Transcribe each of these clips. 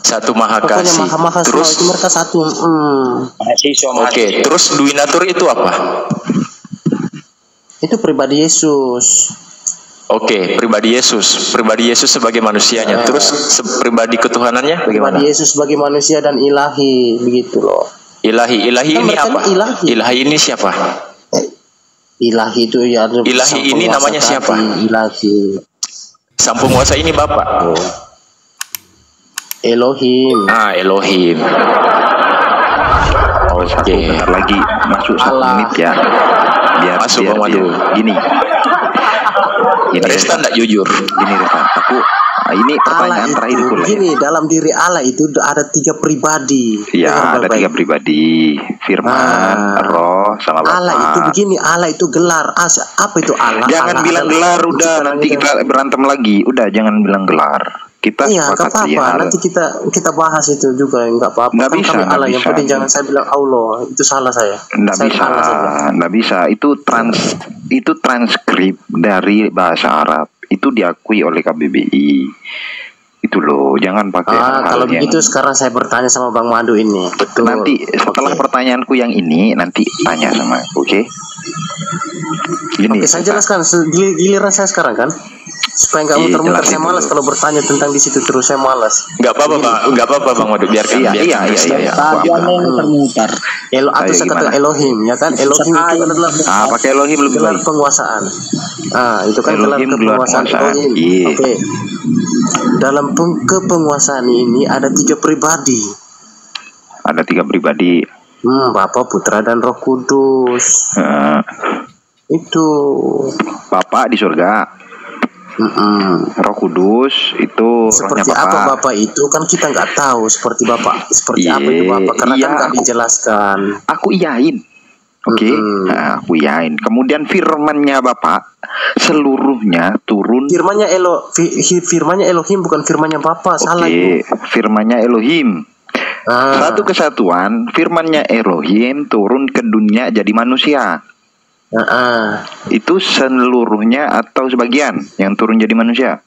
Satu Maha Pokoknya Kasih. Maha Terus itu mereka satu. oke, terus Duinatur itu apa? Itu pribadi Yesus. Oke, pribadi Yesus. Pribadi Yesus sebagai manusianya. Terus pribadi ketuhanannya bagaimana? Pribadi Yesus sebagai manusia dan ilahi, begitu loh. Ilahi Kan ini mereka apa? ilahi. Ilahi ini siapa? Ilahi itu ya. Ilahi ini namanya siapa? Ilahi. Sang penguasa ini Bapa. Elohim. Elohim. Oke. Bentar lagi masuk 1 menit ya. Biar Masuk, Bang Madu. Gini Resta enggak jujur. Gini Resta, aku ini pertanyaan terakhir itu lah. Begini, dalam diri Allah itu ada 3 pribadi. Ya, ada 3 pribadi. Firman, Roh, sama Bapa. Allah itu begini, Allah itu gelar. Apa itu Allah? Jangan Allah bilang gelar, udah nanti kita berantem lagi. Udah, jangan bilang gelar. Kita iya, nggak apa-apa. Nanti kita bahas itu juga, nggak apa-apa. Nggak kan bisa, kami Allah. Yang penting jangan saya bilang Allah. Itu salah saya. Nggak bisa. Itu transkrip dari bahasa Arab. Itu diakui oleh KBBI. Itu loh, jangan pakai kalau begitu sekarang saya bertanya sama Bang Madu ini. Betul. Nanti setelah pertanyaanku yang ini, nanti tanya sama aku, oke? Gini, saya jelaskan giliran saya sekarang kan, supaya nggak muter-muter. Saya malas kalau bertanya tentang di situ terus, saya malas. Nggak apa-apa Bang Madu, biarkan. Iya. Muter. Atau saya kata Elohim, ya kan? Elohim itu adalah pakai Elohim lebih gelar baik. penguasaan. Itu kan Elohim, gelar kepenguasaan Elohim. Iya. Oke. Dalam kepenguasaan ini ada 3 pribadi. Ada 3 pribadi. Bapa, Putra, dan Roh Kudus. Itu Bapa di surga. Roh Kudus itu seperti apa Bapak itu kan kita nggak tahu seperti Bapak apa itu Bapak karena kan nggak dijelaskan. Aku iyain. Oke. Nah, aku iyain. Kemudian firmannya Bapak seluruhnya turun. Firmannya Elohim bukan firmannya Bapak. Salah itu. Firmannya Elohim. Satu kesatuan. Firmannya Elohim turun ke dunia jadi manusia. Itu seluruhnya atau sebagian yang turun jadi manusia?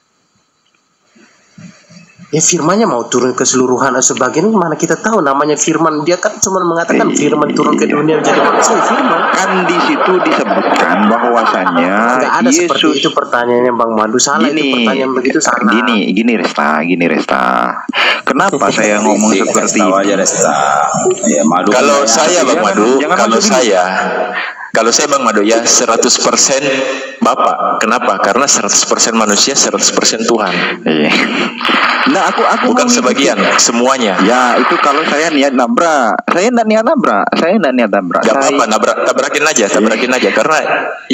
Ya firmannya mau turun keseluruhan atau sebagian, mana kita tahu namanya firman. Dia kan cuma mengatakan firman turun ke dunia menjadi manusia. Firman kan di situ disebutkan bahwasanya nggak ada Yesus. Seperti itu pertanyaannya Bang Madu. Salah itu pertanyaan begitu salah. Gini Resta. Kenapa saya ngomong seperti itu? Ya, Madu. Kalau saya Bang Madu, kalau saya Bang Madu ya 100% Bapak. Kenapa? Karena 100% manusia, 100% Tuhan. Nah, aku bukan sebagian, semuanya. Ya, itu kalau saya niat nabrak. Saya enggak niat nabrak. Gak apa-apa, tabrakin aja. Karena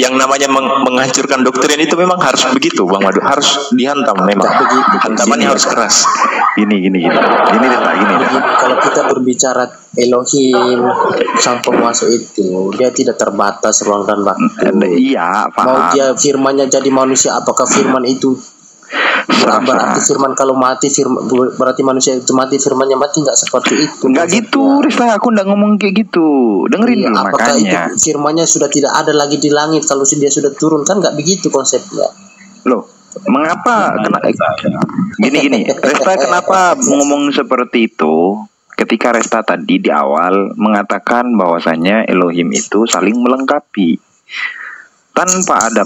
yang namanya menghancurkan doktrin itu memang harus begitu, Bang Madu. Harus dihantam memang. Hantamannya harus keras. Gini. Kalau kita berbicara Elohim, sang penguasa itu, dia tidak terbatas ruang dan waktu. Iya, paham. Mau dia firmannya jadi manusia, apakah firman itu berarti firman kalau mati berarti manusia itu mati, firmannya mati? Nggak seperti itu. Nggak gitu, Rista. Aku nggak ngomong kayak gitu. Dengerin dulu apakah makanya. Itu firmannya sudah tidak ada lagi di langit kalau dia sudah turun? Kan nggak begitu konsepnya. Loh, mengapa? Gini. Resta kenapa ngomong seperti itu? Ketika Resta tadi di awal mengatakan bahwasanya Elohim itu saling melengkapi. Tanpa ada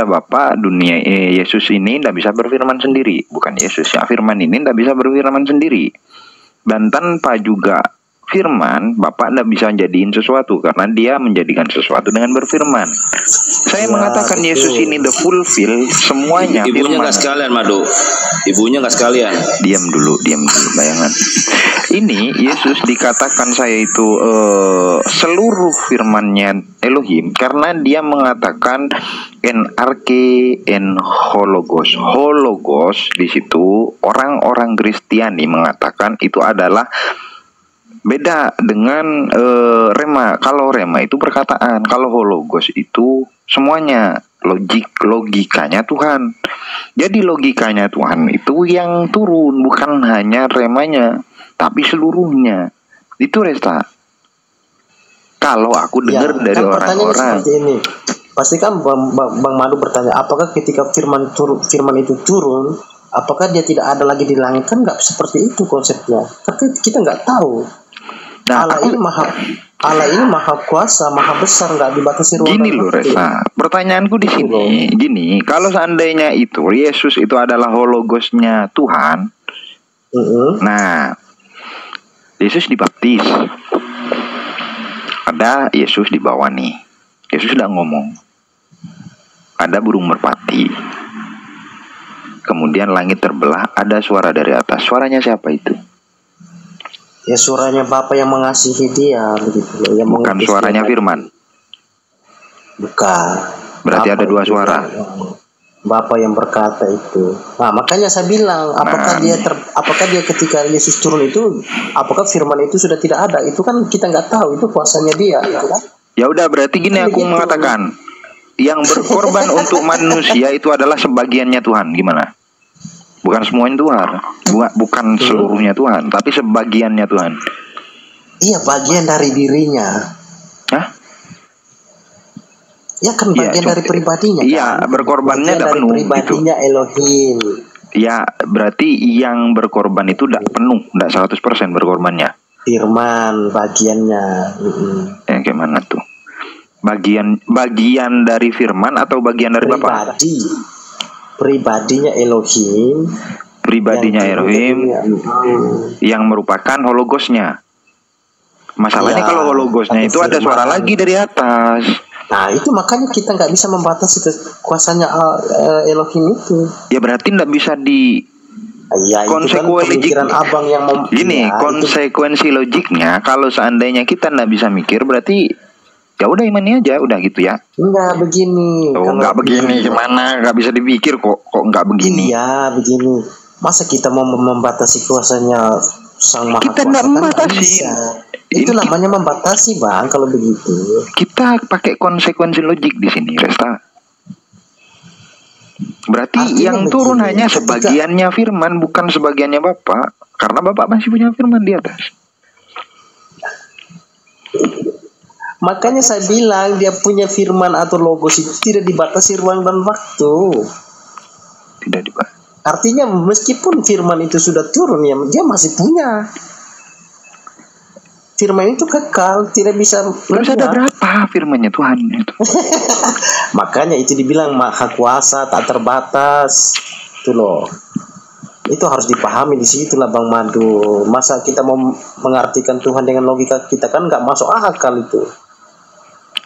Bapa, dunia Yesus ini tidak bisa berfirman sendiri. Bukan Yesus ya, firman ini tidak bisa berfirman sendiri. Dan tanpa juga firman, Bapa tidak bisa jadiin sesuatu karena dia menjadikan sesuatu dengan berfirman. Saya mengatakan Yesus ini the fulfill semuanya. Ibunya nggak sekalian, Madu. Ibunya nggak sekalian. Diam dulu, bayangan. Ini Yesus dikatakan saya itu seluruh firmannya Elohim karena dia mengatakan en arche en hologos. Hologos di situ orang-orang Kristiani mengatakan itu adalah beda dengan rema. Kalau rema itu perkataan, kalau hologos itu semuanya logikanya Tuhan. Jadi logikanya Tuhan itu yang turun, bukan hanya remanya, tapi seluruhnya. Itu Resta. Kalau aku dengar dari orang-orang. Pasti kan Bang Madu bertanya, apakah ketika firman itu turun, Apakah dia tidak ada lagi di langit? Kan nggak seperti itu konsepnya. Tapi kita nggak tahu. Nah, Allah ini maha kuasa, maha besar, nggak dibatasi ruang. Gini loh Reza, pertanyaanku di sini, gini, kalau seandainya itu Yesus itu adalah hologosnya Tuhan, nah Yesus dibaptis, ada Yesus di bawah nih, Yesus sudah ngomong, ada burung merpati, kemudian langit terbelah, ada suara dari atas, suaranya siapa itu? Ya suaranya Bapa yang mengasihi dia begitu loh. Yang bukan suaranya dia. Firman. Bukan. Berarti ada dua suara. Bapa yang berkata itu. Nah, makanya saya bilang, apakah dia ketika Yesus turun itu, apakah firman itu sudah tidak ada? Itu kan kita nggak tahu, itu kuasanya dia, ya kan? Ya udah, berarti gini aku mengatakan, yang berkorban untuk manusia itu adalah sebagiannya Tuhan. Gimana? Bukan semuanya Tuhan, bukan seluruhnya Tuhan, tapi sebagiannya Tuhan. Iya, bagian dari dirinya. Hah? Ya kan bagian dari pribadinya. Iya, kan? Berkorbannya tidak penuh. Pribadinya gitu. Elohim. Ya, berarti yang berkorban itu tidak penuh, tidak 100% berkorbannya. Firman bagiannya. Kayak mana tuh? Bagian dari firman atau bagian dari Bapa? Pribadinya Elohim, yang merupakan hologosnya. Masalahnya kalau hologosnya itu ada suara lagi dari atas. Nah itu makanya kita nggak bisa membatasi kekuasaannya Elohim itu. Ya berarti nggak bisa di konsekuensi kan abang yang konsekuensi logiknya kalau seandainya kita nggak bisa mikir berarti ya udah imani aja, udah gitu ya. Enggak begini. Enggak begini gimana? Enggak bisa dipikir kok enggak begini. Iya, begini. Masa kita mau membatasi kuasanya Sang Maha Kuasa? Kita enggak membatasi. Itu namanya membatasi, Bang, kalau begitu. Kita pakai konsekuensi logik di sini, Resta. Berarti artinya yang turun hanya sebagiannya firman, bukan sebagiannya Bapak. Karena Bapak masih punya firman di atas. Makanya saya bilang dia punya firman atau logos itu tidak dibatasi ruang dan waktu. Tidak dibatasi. Artinya meskipun firman itu sudah turun ya dia masih punya. Firman itu kekal, tidak bisa. Terus ada berapa firmannya Tuhan itu? Makanya itu dibilang maha kuasa, tak terbatas. Itu loh. Itu harus dipahami di situ lah Bang Madu. Masa kita mau mengartikan Tuhan dengan logika kita kan nggak masuk akal itu.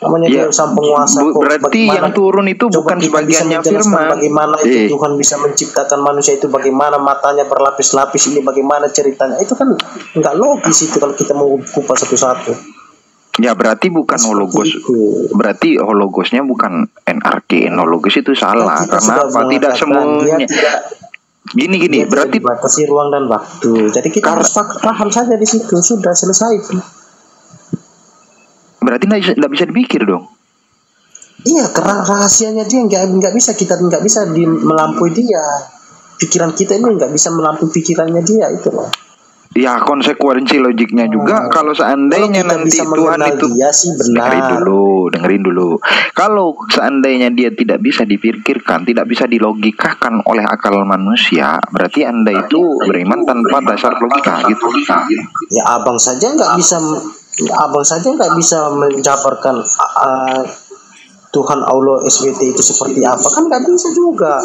Namanya dia sang penguasa. Berarti yang turun itu bukan sebagiannya firman. Bagaimana itu Tuhan bisa menciptakan manusia itu, bagaimana matanya berlapis-lapis ini, bagaimana ceritanya. Itu kan nggak logis itu kalau kita mau kupas satu-satu. Ya berarti bukan hologos. Berarti hologosnya bukan NRK. Hologos itu salah. Karena apa? Tidak semuanya. Gini berarti batasi ruang dan waktu. Jadi kita harus paham saja di situ. Sudah selesai itu. Berarti nggak bisa dipikir dong. Iya, karena rahasianya dia nggak bisa melampaui dia. Pikiran kita ini nggak bisa melampaui pikirannya dia itu loh. Ya konsekuensi logiknya juga kalau seandainya nanti Tuhan itu dia sih benar. Dengerin dulu. Kalau seandainya dia tidak bisa dipikirkan, tidak bisa dilogikakan oleh akal manusia, berarti Anda itu beriman tanpa dasar logika gitu. Ya abang saja nggak bisa menjabarkan Tuhan Allah SWT itu seperti apa, kan nggak bisa juga.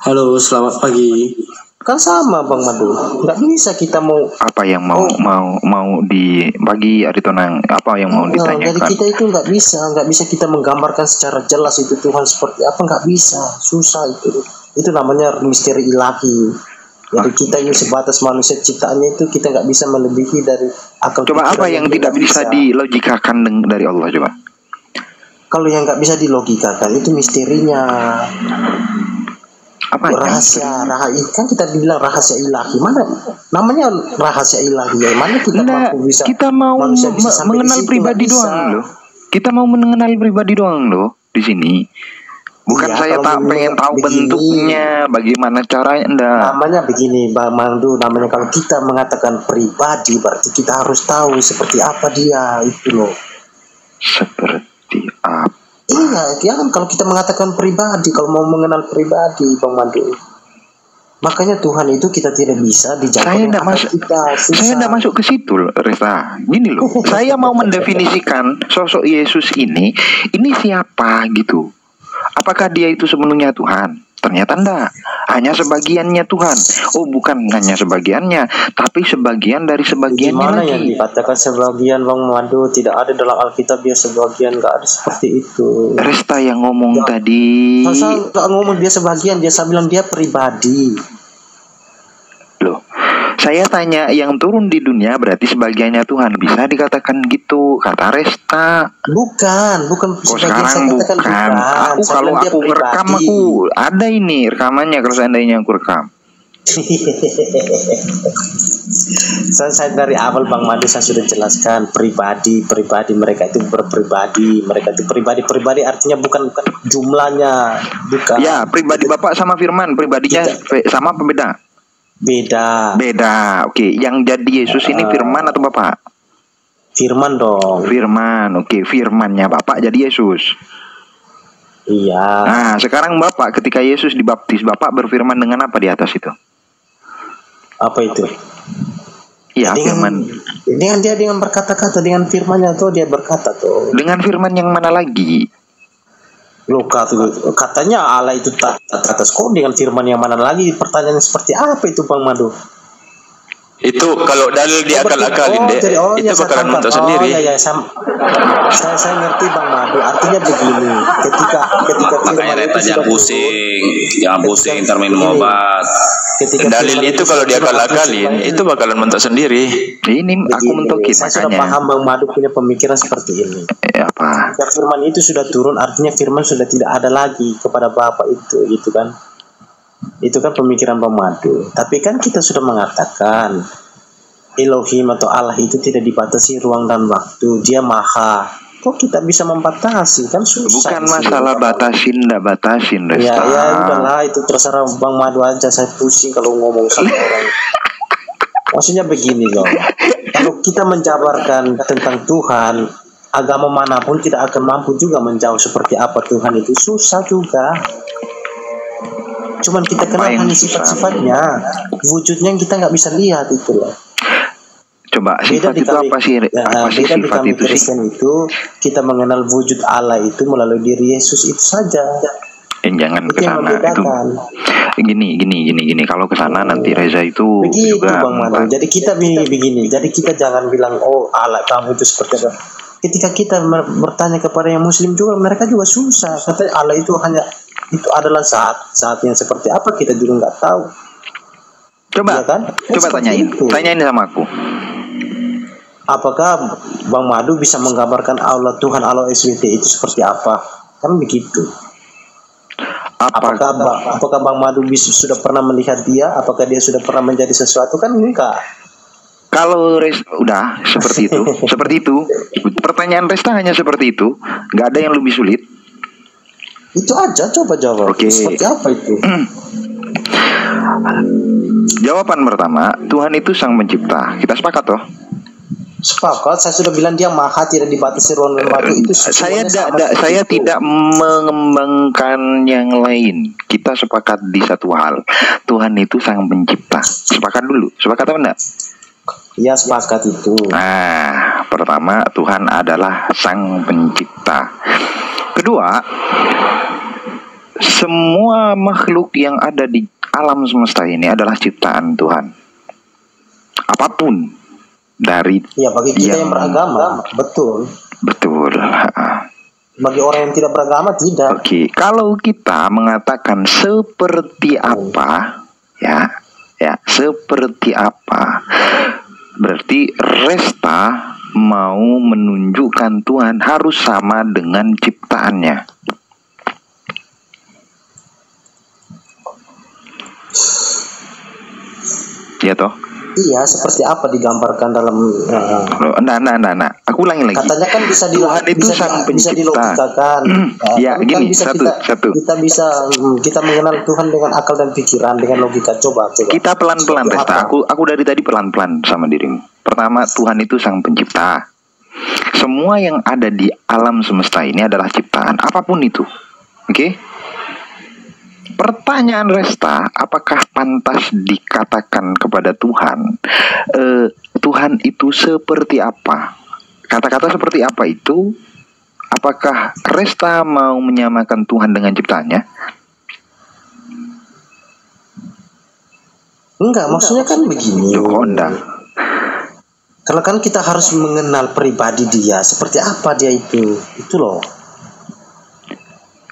Halo, selamat pagi. Kan sama Bang Madu, nggak bisa kita mau apa yang mau di bagi Aritonang, apa yang mau ditanyakan. Jadi kita itu nggak bisa kita menggambarkan secara jelas itu Tuhan seperti apa, nggak bisa, susah itu namanya misteri ilahi. Jadi kita ini sebatas manusia ciptaannya itu kita nggak bisa melebihi dari akal. Coba apa yang tidak bisa dilogikakan dari Allah coba? Kalau yang nggak bisa dilogikakan itu misterinya. Apa rahasia kan kita bilang rahasia ilahi, mana namanya rahasia ilahi ya, mana kita mau mengenal pribadi doang loh. Kita mau mengenal pribadi doang loh di sini. Bukan ya, saya pengen tahu bentuknya, bagaimana caranya. Namanya begini Bang Mandu, namanya kalau kita mengatakan pribadi berarti kita harus tahu seperti apa dia itu loh. Seperti apa? Iya, kan kalau kita mengatakan pribadi, kalau mau mengenal pribadi, Bang Mandu. Makanya Tuhan itu kita tidak bisa dijangkau. Saya tidak masuk ke situ, Resta. Gini loh, saya mau mendefinisikan sosok Yesus ini siapa gitu. Apakah dia itu sepenuhnya Tuhan? Ternyata enggak, hanya sebagiannya Tuhan. Oh, bukan hanya sebagiannya, tapi sebagian dari sebagiannya Gimana lagi. yang dikatakan sebagian, Bang Madu? Tidak ada dalam Alkitab dia sebagian, nggak ada seperti itu. Resta yang ngomong tadi. Masa nggak ngomong dia sebagian, dia bilang dia pribadi. Loh, saya tanya yang turun di dunia berarti sebagiannya Tuhan. Bisa dikatakan gitu, kata Resta. Bukan Kok sekarang bukan? Aku kalau aku ngerekam, aku ada ini rekamannya kalau seandainya aku rekam. Saya dari awal Bang Madu saya sudah jelaskan pribadi mereka itu berpribadi, mereka itu pribadi artinya bukan jumlahnya, bukan. Ya, pribadi Bapak sama Firman pribadinya sama apa beda? Beda. Oke, yang jadi Yesus ini Firman atau Bapak? Firman dong. Firman. Oke, firmannya Bapak jadi Yesus. Iya. Nah, sekarang Bapak ketika Yesus dibaptis, Bapak berfirman dengan apa di atas itu? Apa itu? Iya, firman. Dengan berkata-kata, dengan firmannya tuh dia berkata tuh. Dengan firman yang mana lagi? Loh, katanya Allah itu tak atas kok, dengan firman yang mana lagi? Pertanyaan seperti apa itu Bang Madu? Itu kalau dalil diakal-akalin deh, itu bakalan mentok sendiri. Ya, saya ngerti Bang Madu. Artinya begini, ketika makanya Reta jangan pusing, ntar minum obat. Dalil itu kalau diakal-akalin itu bakalan mentok sendiri. Ini aku mentokin saya makanya. sudah paham Bang Madu punya pemikiran seperti ini. Apa? Ketika firman itu sudah turun, artinya firman sudah tidak ada lagi kepada Bapa itu, gitu kan? Itu kan pemikiran Bang Madu. Tapi kan kita sudah mengatakan Elohim atau Allah itu tidak dibatasi ruang dan waktu. Dia maha. Kok kita bisa membatasi? Kan susah. Bukan masalah batasin Resta. Ya udahlah, itu terserah Bang Madu aja. Saya pusing kalau ngomong sama orang. Maksudnya begini loh. Kalau kita menjabarkan tentang Tuhan, agama manapun tidak akan mampu juga menjawab seperti apa Tuhan itu. Susah juga. Cuman kita kenal hanya sifat-sifatnya, wujudnya yang kita nggak bisa lihat itu loh. Coba sifat itu apa sih? Apa sih beda di sifat kami itu sih? Kristen itu kita mengenal wujud Allah itu melalui diri Yesus itu saja. Jangan ke sana itu. Gini. Kalau ke sana nanti Reza itu begitu juga Bang Manu. Jadi kita begini. Jadi kita jangan bilang oh Allah kamu itu seperti apa. Ketika kita bertanya kepada yang Muslim juga, mereka juga susah. Katanya Allah itu adalah saat yang seperti apa kita juga nggak tahu. Coba, ya kan? Coba tanyain sama aku. Apakah Bang Madu bisa menggambarkan Allah Tuhan Allah SWT itu seperti apa? Kan begitu. Apakah Bang Madu sudah pernah melihat dia? Apakah dia sudah pernah menjadi sesuatu? Kan enggak. Kalau udah seperti itu, pertanyaan Resta hanya seperti itu, nggak ada yang lebih sulit. Itu aja, coba jawab. Oke. Seperti apa itu? Jawaban pertama, Tuhan itu sang pencipta. Kita sepakat toh? Sepakat. Saya sudah bilang dia maha, tidak dibatasi ruang dan waktu. Itu saya tidak mengembangkan yang lain. Kita sepakat di satu hal. Tuhan itu sang pencipta. Sepakat dulu. Sepakat apa enggak? Ya, sepakat itu. Nah, pertama Tuhan adalah sang pencipta. Kedua, semua makhluk yang ada di alam semesta ini adalah ciptaan Tuhan. Apapun dari bagi kita yang beragama, betul. Bagi orang yang tidak beragama tidak. Oke, kalau kita mengatakan seperti apa, ya seperti apa, berarti Resta mau menunjukkan Tuhan harus sama dengan ciptaannya. Ya toh? Iya, seperti apa digambarkan dalam Nah. Aku ulangi lagi. Katanya kan bisa Tuhan itu sang pencipta. Bisa dilogikakan. Ya, gini, kan satu. Kita mengenal Tuhan dengan akal dan pikiran, dengan logika. Coba. Kita pelan-pelan, Resta. Aku dari tadi pelan-pelan sama dirimu. Pertama, Tuhan itu sang pencipta. Semua yang ada di alam semesta ini adalah ciptaan, apapun itu. Oke? Pertanyaan Resta, apakah pantas dikatakan kepada Tuhan, Tuhan itu seperti apa? Kata-kata seperti apa itu? Apakah Resta mau menyamakan Tuhan dengan ciptaannya? Enggak, maksudnya kan begini. Karena kan kita harus mengenal pribadi dia, seperti apa dia itu loh.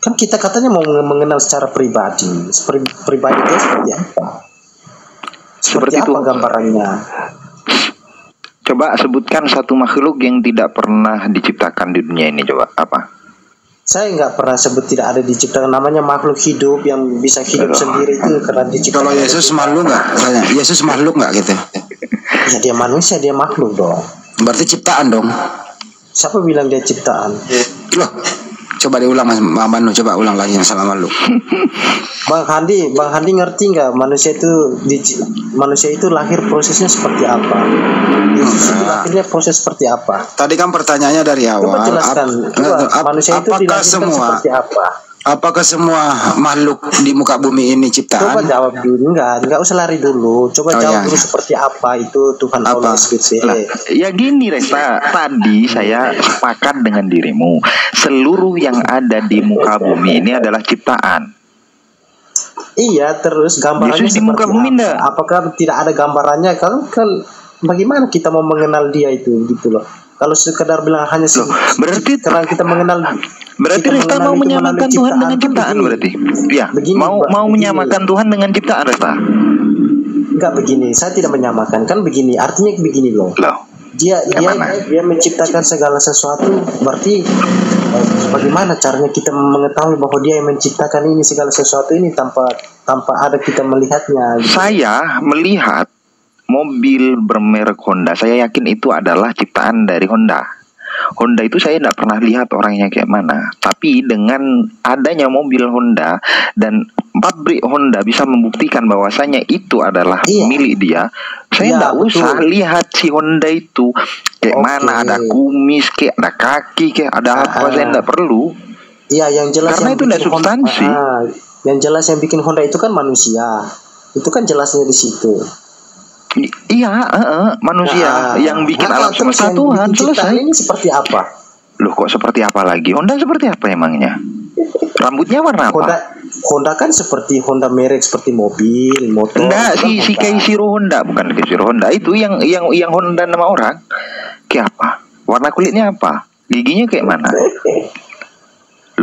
Kan kita katanya mau mengenal secara pribadi dia seperti apa? Seperti apa gambarannya? Coba sebutkan satu makhluk yang tidak pernah diciptakan di dunia ini, coba apa? Saya nggak pernah sebut tidak ada diciptakan, namanya makhluk hidup yang bisa hidup sendiri itu karena diciptakan. Kalau Yesus makhluk nggak? Yesus makhluk nggak gitu? Ya dia manusia, dia makhluk dong. Berarti ciptaan dong. Siapa bilang dia ciptaan? Loh, coba diulang Mas Manu, coba ulang lagi yang sama makhluk. Bang Handi ngerti nggak manusia itu lahir prosesnya seperti apa? Yesus itu lahirnya proses seperti apa? Tadi kan pertanyaannya dari awal. Coba jelaskan. Manusia itu dilahirkan seperti apa? Apakah semua makhluk di muka bumi ini ciptaan? Coba jawab dulu, enggak usah lari dulu. Coba jawab dulu seperti apa itu Tuhan Allah SWT. Ya gini Resta, tadi saya sepakat dengan dirimu. Seluruh yang ada di muka bumi ini adalah ciptaan. Iya, terus gambarannya Yesus di muka bumi enggak? Apakah tidak ada gambarannya? Kan bagaimana kita mau mengenal dia itu gitu loh. Kalau sekedar bilang hanya berarti karena kita mengenal, berarti Resta mau menyamakan Tuhan dengan ciptaan berarti? Ya, mau menyamakan Tuhan dengan ciptaan Resta? Enggak begini, saya tidak menyamakan. Kan begini, artinya begini loh. Dia menciptakan segala sesuatu, berarti bagaimana caranya kita mengetahui bahwa dia yang menciptakan ini segala sesuatu ini tanpa ada kita melihatnya gitu. Saya melihat mobil bermerek Honda, saya yakin itu adalah ciptaan dari Honda. Honda itu saya tidak pernah lihat orangnya kayak mana. Tapi dengan adanya mobil Honda dan pabrik Honda bisa membuktikan bahwasanya itu adalah milik dia, saya tidak usah lihat si Honda itu kayak mana, ada kumis, kayak ada kaki, kayak ada apa, saya tidak perlu. Iya, yang jelas karena itu tidak substansi. Yang jelas yang bikin Honda itu kan manusia. Itu kan jelasnya di situ. Iya, manusia yang bikin alam semesta Tuhan, selesai. Ini seperti apa? Loh, kok seperti apa lagi? Honda seperti apa emangnya? Rambutnya warna apa? Honda kan seperti Honda merek, seperti mobil, motor. Enggak, si Keishiro Honda, bukan Keishiro Honda. Itu yang Honda nama orang. Kayak apa? Warna kulitnya apa? Giginya kayak mana?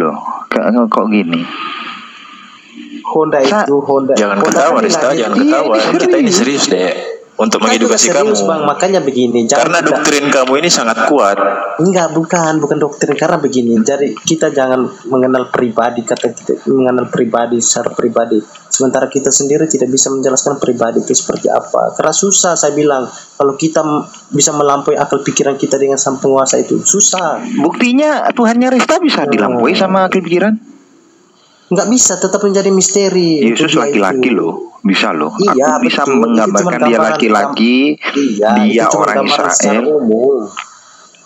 Loh, kok gini? Honda. Jangan ketawa, Rista, jangan ketawa. Kita ini serius deh. Untuk mengedukasi kamu, Bang, makanya begini. Karena doktrin kamu ini sangat kuat. Enggak, bukan doktrin, karena begini. Jadi kita jangan mengenal pribadi, kata kita mengenal pribadi secara pribadi. Sementara kita sendiri tidak bisa menjelaskan pribadi itu seperti apa. Karena susah, saya bilang. Kalau kita bisa melampaui akal pikiran kita dengan sang penguasa itu susah. Buktinya Tuhannya Resta bisa dilampaui sama akal pikiran? Enggak bisa, tetap menjadi misteri. Yesus laki-laki loh, bisa loh. Iya, aku bisa betul. menggambarkan dia laki-laki, dia orang Israel.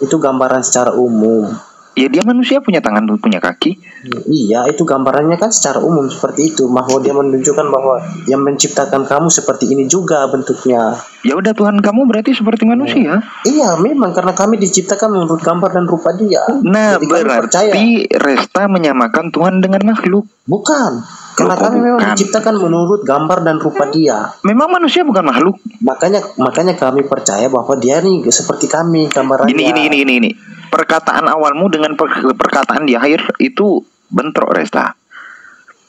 Itu gambaran secara umum. Ya dia manusia, punya tangan, punya kaki. Iya, itu gambarannya kan secara umum seperti itu. Bahwa dia menunjukkan bahwa yang menciptakan kamu seperti ini juga bentuknya. Ya udah, Tuhan kamu berarti seperti manusia. Iya, memang karena kami diciptakan menurut gambar dan rupa dia. Nah, jadi berarti Resta menyamakan Tuhan dengan makhluk. Bukan. Karena kami memang diciptakan menurut gambar dan rupa dia. Memang manusia bukan makhluk. Makanya kami percaya bahwa dia nih seperti kami gambarannya. Ini. Perkataan awalmu dengan perkataan di akhir itu bentrok, Resta.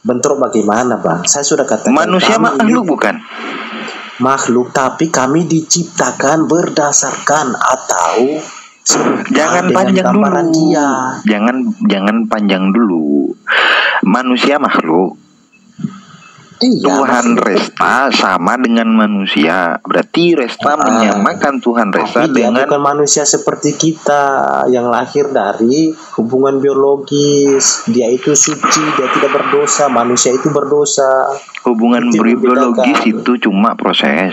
Bentrok bagaimana, Bang? Saya sudah katakan manusia makhluk bukan? Makhluk, tapi kami diciptakan berdasarkan atau jangan panjang dulu. Dia. Jangan panjang dulu. Manusia makhluk. Iya, Tuhan Resta sama dengan manusia. Berarti Resta menyamakan Tuhan Resta dengan bukan manusia seperti kita yang lahir dari hubungan biologis. Dia itu suci, dia tidak berdosa. Manusia itu berdosa. Hubungan biologis itu cuma proses.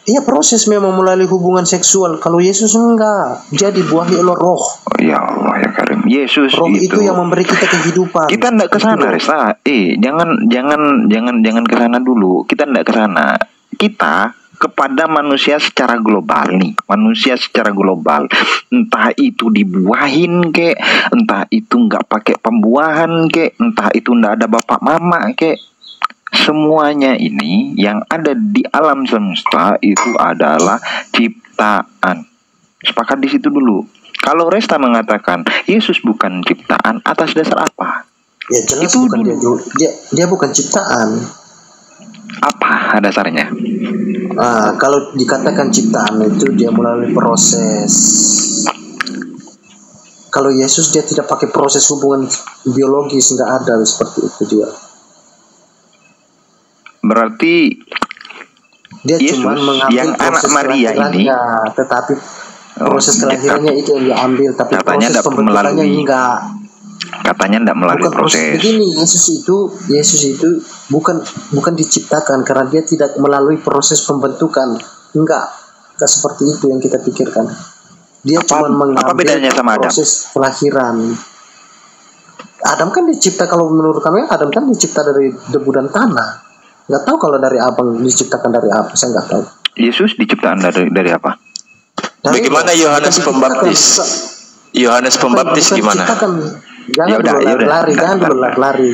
Iya, proses memang melalui hubungan seksual. Kalau Yesus enggak, dia dibuahi oleh roh. Oh, ya Allah ya Karim. Yesus Roh itu yang memberi kita kehidupan. Kita enggak ke sana, Resta. Jangan ke sana dulu. Kita enggak ke sana. Kita kepada manusia secara global nih. Manusia secara global. Entah itu dibuahin kek, entah itu enggak pakai pembuahan kek, entah itu enggak ada bapak mama kek. Semuanya ini yang ada di alam semesta itu adalah ciptaan. Sepakat di situ dulu. Kalau Resta mengatakan Yesus bukan ciptaan, atas dasar apa? Ya jelas itu bukan dulu. Dia bukan ciptaan. Apa dasarnya? Kalau dikatakan ciptaan itu dia melalui proses. Kalau Yesus dia tidak pakai proses hubungan biologis, nggak ada seperti itu dia. Berarti dia cuma mengambil yang anak Maria ini, tetapi proses kelahirannya itu yang diambil, tapi katanya proses pembentukannya enggak. Katanya tidak melalui proses. Begini, Yesus itu bukan diciptakan karena dia tidak melalui proses pembentukan. Enggak seperti itu yang kita pikirkan. Dia cuma mengambil proses kelahiran. Adam kan dicipta, kalau menurut kami Adam kan dicipta dari debu dan tanah. Nggak tahu kalau dari abang diciptakan dari apa, saya nggak tahu. Yesus diciptakan dari apa? Bagaimana Yohanes Pembaptis? Yohanes Pembaptis gimana? Jangan dulu lari.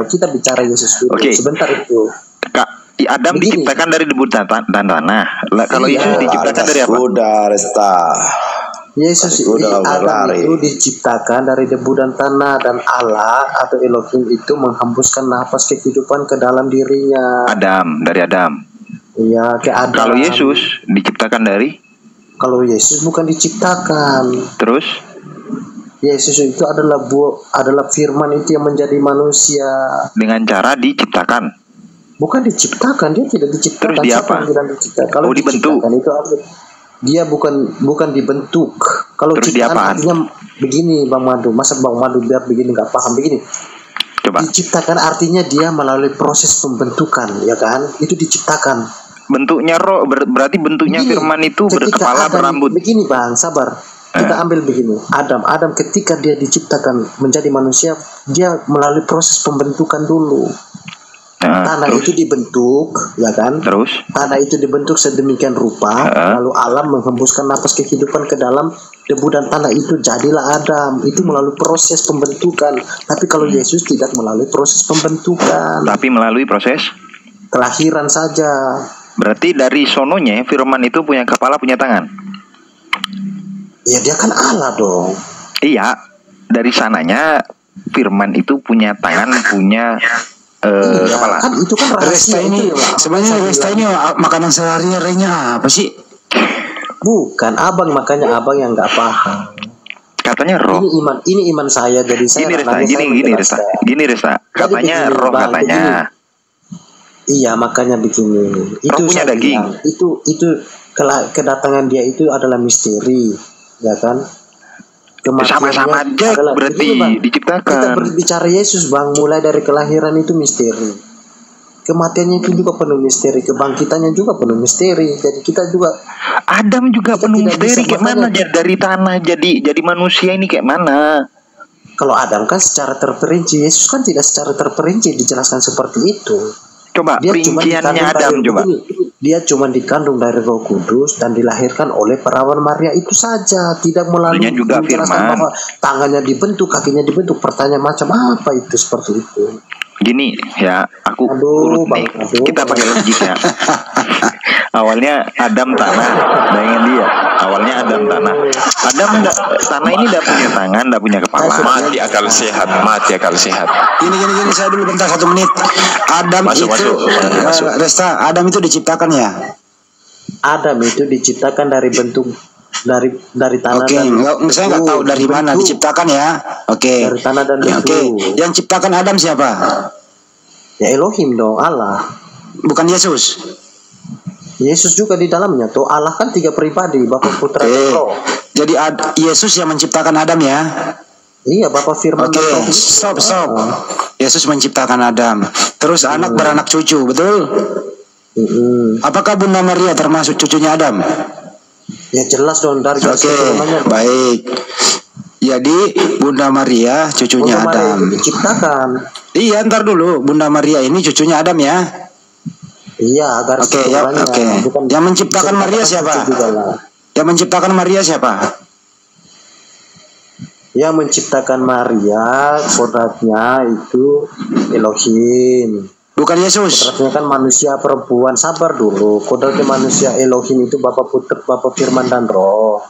Kita bicara Yesus dulu. Okay. Sebentar itu. Adam diciptakan dari debu dan tanah. Kalau Yesus diciptakan dari apa? Sudah, Resta. Yesus Adam itu diciptakan dari debu dan tanah, dan Allah atau Elohim itu menghembuskan nafas kehidupan ke dalam dirinya. Dari Adam. Iya, ke Adam. Kalau Yesus diciptakan dari? Kalau Yesus bukan diciptakan. Terus? Yesus itu adalah firman itu yang menjadi manusia. Dengan cara diciptakan? Bukan diciptakan, dia tidak diciptakan. Terus dia apa? Kalau dibentuk. Itu dia bukan dibentuk. Kalau ciptaan artinya begini, Bang Madu. Masa Bang Madu biar begini nggak paham begini. Coba. Diciptakan artinya dia melalui proses pembentukan, ya kan? Itu diciptakan. Bentuknya roh, berarti bentuknya begini, firman itu berkepala berambut. Begini Bang, sabar. Kita ambil begini. Adam ketika dia diciptakan menjadi manusia, dia melalui proses pembentukan dulu. Tanah itu dibentuk, ya kan? Terus tanah itu dibentuk sedemikian rupa, lalu alam menghembuskan nafas kehidupan ke dalam debu dan tanah itu, jadilah Adam. Itu melalui proses pembentukan. Tapi kalau Yesus tidak melalui proses pembentukan, tapi melalui proses kelahiran saja. Berarti dari sononya firman itu punya kepala, punya tangan. Ya dia kan Allah dong. Iya, dari sananya firman itu punya tangan, punya kepala. Kan itu kan Resta ini sebenarnya Resta ini makanan sehari-harinya apa sih? Bukan, abang, makanya abang yang nggak paham. Katanya roh. Ini iman saya, jadi saya gini Resta. Katanya roh bang, katanya. Iya, makanya begini. Itu roh punya daging. Itu kedatangan dia itu adalah misteri, ya kan? Sama-sama aja berarti begini, diciptakan. Kita berbicara Yesus Bang, mulai dari kelahiran itu misteri, kematiannya itu juga penuh misteri, kebangkitannya juga penuh misteri. Jadi kita juga Adam juga penuh misteri. Kayak mana dari tanah jadi manusia ini kayak mana? Kalau Adam kan secara terperinci, Yesus kan tidak secara terperinci dijelaskan seperti itu. Coba dia perinciannya Adam coba. Dia cuma dikandung dari Roh Kudus dan dilahirkan oleh perawan Maria, itu saja. Tidak melalui juga firman bahwa tangannya dibentuk, kakinya dibentuk. Pertanyaan macam apa itu seperti itu? Gini ya, aku urut nih. Kita pakai logika. Awalnya Adam tanah, bayangin dia. Awalnya Adam tanah. Tanah ini tidak punya tangan, tidak punya kepala. Mati akal sehat. Gini, saya dulu bentar 1 menit. Adam masuk. Resta, Adam itu diciptakan ya? Adam itu diciptakan dari bentuk dari tanah. Oke, saya nggak tahu dari mana diciptakan ya. Oke. Dari tanah dan debu. Oke. Yang ciptakan Adam siapa? Ya Elohim dong, Allah. Bukan Yesus. Yesus juga di dalamnya tuh. Allah kan 3 pribadi, Bapa, Putra, dan Roh. Jadi Yesus yang menciptakan Adam ya? Iya, Bapa firman. Oke, stop. Yesus menciptakan Adam. Terus anak beranak cucu, betul? Apakah Bunda Maria termasuk cucunya Adam? Ya jelas dong dari Oke, baik. Jadi Bunda Maria cucunya Bunda Adam. Maria diciptakan. Iya, ntar dulu. Bunda Maria ini cucunya Adam ya. Iya, agar Oke, ya, oke. Yang menciptakan Maria siapa? Yang menciptakan Maria siapa? Yang menciptakan Maria kodratnya itu Elohim. Bukan Yesus. Kodratnya kan manusia perempuan. Sabar dulu. Kodratnya manusia Elohim itu Bapa Putra, Bapa Firman dan Roh.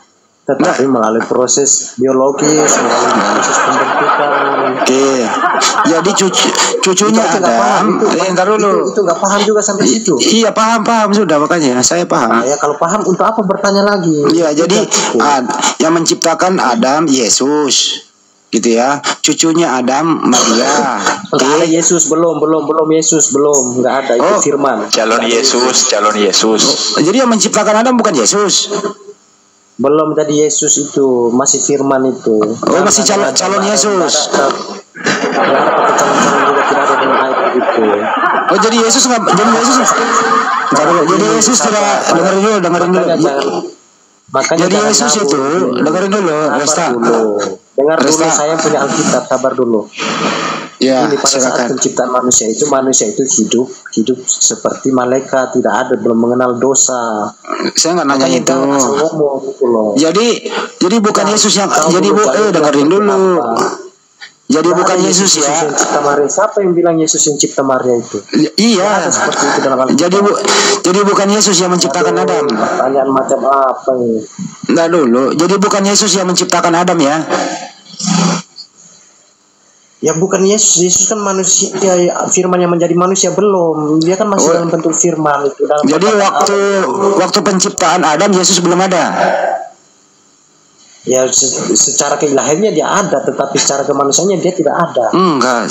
Tetapi melalui proses biologis, melalui proses pembentukan. Oke. Jadi cucunya Adam. Ntar dulu. Itu nggak paham juga sampai situ. Iya, paham sudah, makanya saya paham. Nah, ya kalau paham untuk apa bertanya lagi? Iya, jadi yang menciptakan Adam Yesus. Gitu ya. Cucunya Adam Maria. Nggak ada Yesus, belum Yesus, belum, nggak ada itu Firman. Calon Yesus. Jadi yang menciptakan Adam bukan Yesus. Belum jadi Yesus itu, masih Firman itu. Masih calon Yesus. Calon juga tidak ada dengan ayat itu. Jadi Yesus nggak? Jadi Yesus tidak. Dengerin dulu. Makanya jadi Yesus itu, dengerin dulu, Resta. Dengar dulu, saya punya Alkitab, sabar dulu. Ya, ini pada saat penciptaan manusia itu hidup seperti malaikat, tidak ada, belum mengenal dosa. Saya nggak nanya itu. Jadi bukan Yesus yang dengerin dulu. Jadi bukan Yesus ya. Yang cipta Maria. Siapa yang bilang Yesus yang cipta Maria itu? Iya. Seperti itu dalam jadi bukan Yesus yang menciptakan Adam. Pertanyaan macam apa ini? Nah dulu. Jadi bukan Yesus yang menciptakan Adam ya. Ya bukan Yesus. Yesus kan manusia, Firman yang menjadi manusia belum. Dia kan masih dalam bentuk Firman itu. Jadi waktu penciptaan Adam Yesus belum ada. Ya secara keilahiannya dia ada, tetapi secara kemanusiaannya dia tidak ada. Enggak.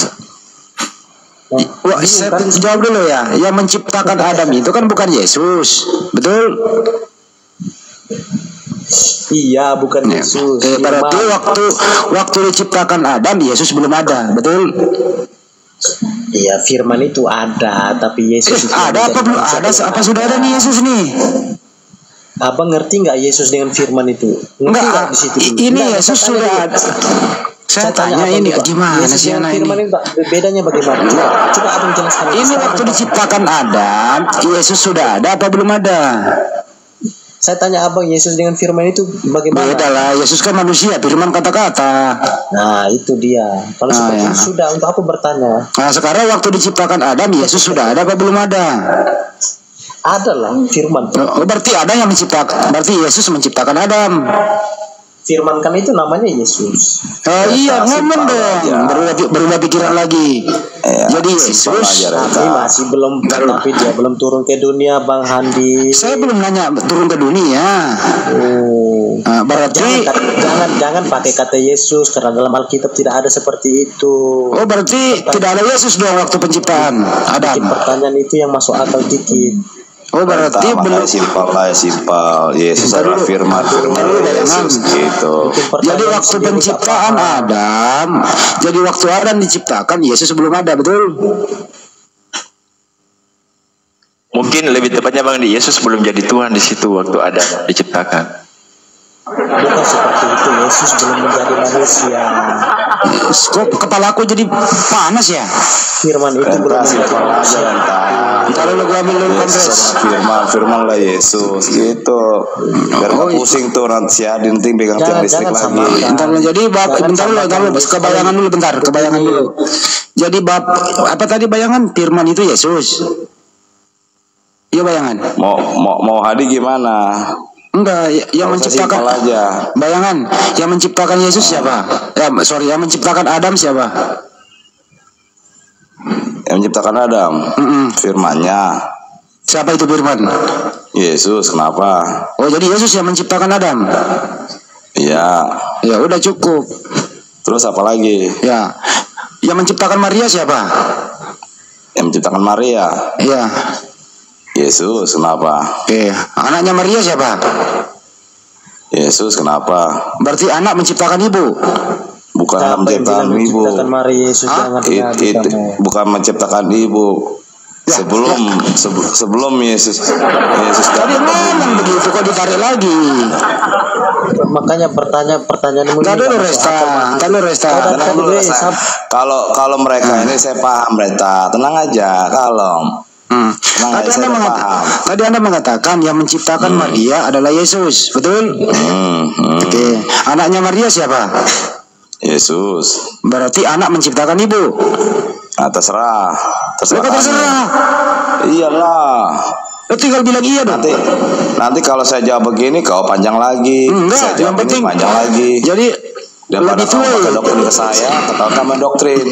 Jawab dulu ya. Yang menciptakan Adam itu kan bukan Yesus, betul? Iya, bukan Yesus. Berarti waktu diciptakan Adam Yesus belum ada, betul? Iya, Firman itu ada, tapi Yesus ada apa belum ada? Apa sudah ada nih Yesus nih? Abang ngerti nggak Yesus dengan Firman itu? Enggak, ini Yesus sudah ada. Saya tanya ini gimana sih anak ini? Firman itu bedanya bagaimana? Coba abang jelaskan. Ini waktu diciptakan Adam, Yesus sudah ada apa belum ada? Saya tanya abang, Yesus dengan Firman itu bagaimana? Beda lah, Yesus kan manusia, Firman kata-kata. Nah itu dia. Kalau seperti itu sudah, untuk aku bertanya. Nah sekarang waktu diciptakan Adam, Yesus sudah ada apa belum ada? Ada lah Firman. Berarti ada yang menciptakan. Berarti Yesus menciptakan Adam. Firman kan itu namanya Yesus. Iya, ngomong dong. Berubah pikiran lagi. Jadi Yesus. Tapi masih belum, tapi dia belum turun ke dunia, Bang Handi. Saya belum nanya turun ke dunia. Berarti jangan pakai kata Yesus karena dalam Alkitab tidak ada seperti itu. Berarti tidak ada Yesus dong waktu penciptaan Adam. Pertanyaan itu yang masuk akal dikit. Berarti belum simpel. Yesus adalah Firman Yesus gitu. Jadi waktu penciptaan Adam, jadi waktu Adam diciptakan Yesus belum ada, betul? Mungkin lebih tepatnya Bang, di Yesus belum jadi Tuhan di situ waktu Adam diciptakan. Bukan seperti itu, Yesus belum menjadi manusia. Kok kepala aku jadi panas ya? Firman itu belum menjadi manusia. Kalau lo ambil dulu kompres. Firman lah Yesus gitu. Biar nggak pusing tuh nanti si Adin ting pegang tiang listrik lagi. Bentar lo, kebayangan dulu. Jadi apa tadi bayangan? Firman itu Yesus. Iya bayangan. Mau Hadi gimana? Enggak, yang menciptakan aja. Bayangan, yang menciptakan Yesus siapa? Yang menciptakan Adam siapa? Yang menciptakan Adam, Firman-Nya. Siapa itu Firman? Yesus, kenapa? Jadi Yesus yang menciptakan Adam. Iya. Ya udah cukup. Terus apa lagi? Ya, yang menciptakan Maria siapa? Yang menciptakan Maria. Iya. Yesus, kenapa? Oke, anaknya Maria siapa? Yesus, kenapa? Berarti anak menciptakan ibu. Bukan anak menciptakan ibu. Maria, Yesus, bukan menciptakan ibu. Sebelum Yesus tadi ngomong begitu kok ditarik lagi. Makanya pertanyaan Enggak dulu Resta. Kalau mereka ini saya paham Resta. Tenang aja Tadi Anda mengatakan yang menciptakan Maria adalah Yesus, betul? Oke. Anaknya Maria siapa? Yesus. Berarti anak menciptakan ibu. Terserah. Iyalah. Tinggal bilang iya dong. Nanti kalau saya jawab begini kau panjang lagi. Enggak, saya jawab yang penting panjang lagi. Jadi daripada kamu pakai doktrin ke saya, katakan mendoktrin.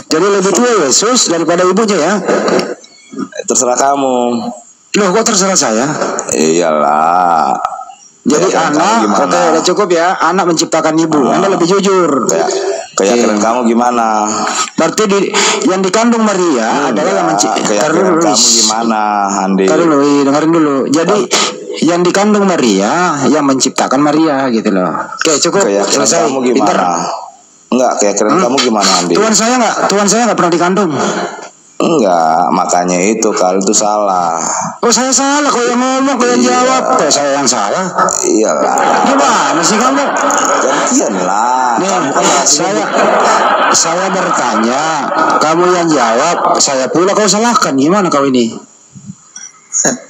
Jadi lebih tua Yesus daripada ibunya ya? Terserah kamu. Loh, kok terserah saya? Iyalah. Jadi anak, udah cukup ya. Anak menciptakan ibu. Anda lebih jujur. Keyakinan kamu gimana? Berarti yang dikandung Maria adalah yang keyakinan kamu gimana, Andi? Dengerin dulu. Jadi yang dikandung Maria yang menciptakan Maria gitu loh. Oke, cukup. Keyakinan kamu gimana? Enggak, keyakinan kamu gimana, Andi? Tuhan saya nggak pernah dikandung. Enggak, makanya itu kalau itu salah. Oh, saya salah, kau yang ngomong, kau yang jawab. Kok saya yang salah? Iyalah. Gimana sih kamu? Gantian lah. Saya bertanya, kamu yang jawab, saya pula kau salahkan. Gimana kau ini?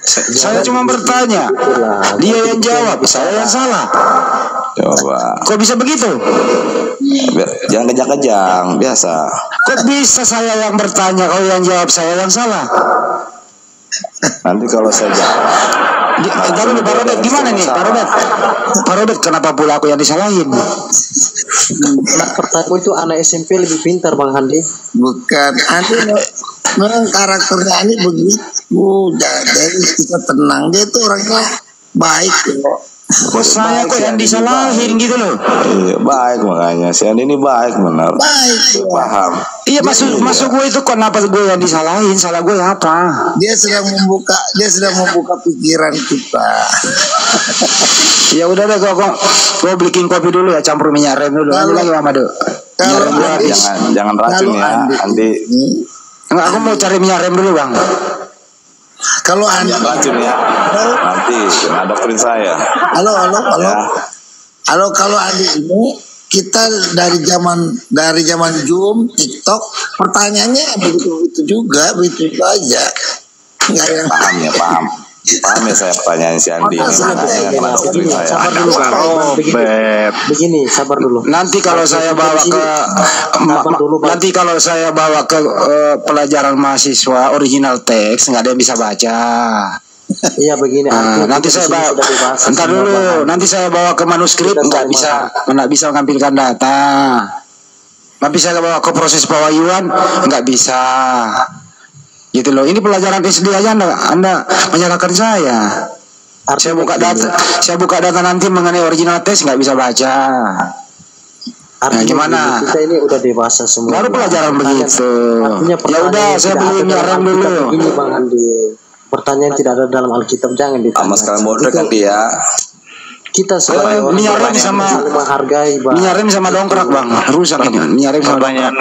Saya cuma bertanya, dia yang jawab, saya yang salah. Coba. Kok bisa begitu? Jangan kejang-kejang, biasa. Kok bisa saya yang bertanya, kau yang jawab, saya yang salah? Nanti kalau saya jawab. Pak Robert, gimana nih Pak Robert, kenapa pula aku yang disalahin? Pertanyaanku itu anak SMP lebih pintar Bang Handi. Bukan, Andi memang karakternya Andi begitu. Jadi kita tenang, dia itu orangnya baik kok. Kok saya kok yang disalahin gitu loh? Iya, baik makanya si Andi ini baik benar. Baik, paham. Iya, masuk gue itu kenapa gue yang disalahin? Salah gue apa? Dia sedang membuka pikiran kita. Ya udah deh, gue bikin kopi dulu ya, campur minyak rem dulu. Lanjut lagi Mama Do. Jangan racun ya, Andi. Enggak, aku mau cari minyak rem dulu Bang. Kalau Andi racun ya, nanti kena doktrin saya. Halo. Halo, kalau Andi ini kita dari zaman Zoom, TikTok, pertanyaannya begitu juga aja. Enggak yang paham ya saya pertanyaan si Andi. Begini, sabar dulu. Nanti kalau saya bawa ke pelajaran mahasiswa original text nggak ada yang bisa baca. Iya begini. Nanti saya bawa. Entar dulu. Nanti saya bawa ke manuskrip nggak bisa mengampilkan data. Nggak bisa bawa ke proses pewahyuan nggak bisa. Gitu loh. Ini pelajaran SD aja Anda menyalahkan saya. Saya buka data nanti mengenai original text nggak bisa baca. Gimana? Kita ini udah dewasa semua. Baru pelajaran begitu. Ya udah, saya beli minyak rem dulu. Begini Bang Andi. Pertanyaan tidak ada dalam Alkitab, jangan ditanya. Mas kalian bodoh kan dia. Kita sebagai orang minyak rem sama menghargai Bang. Minyak rem sama dongkrak Bang. Rusak ini. Minyak rem sama dongkrak.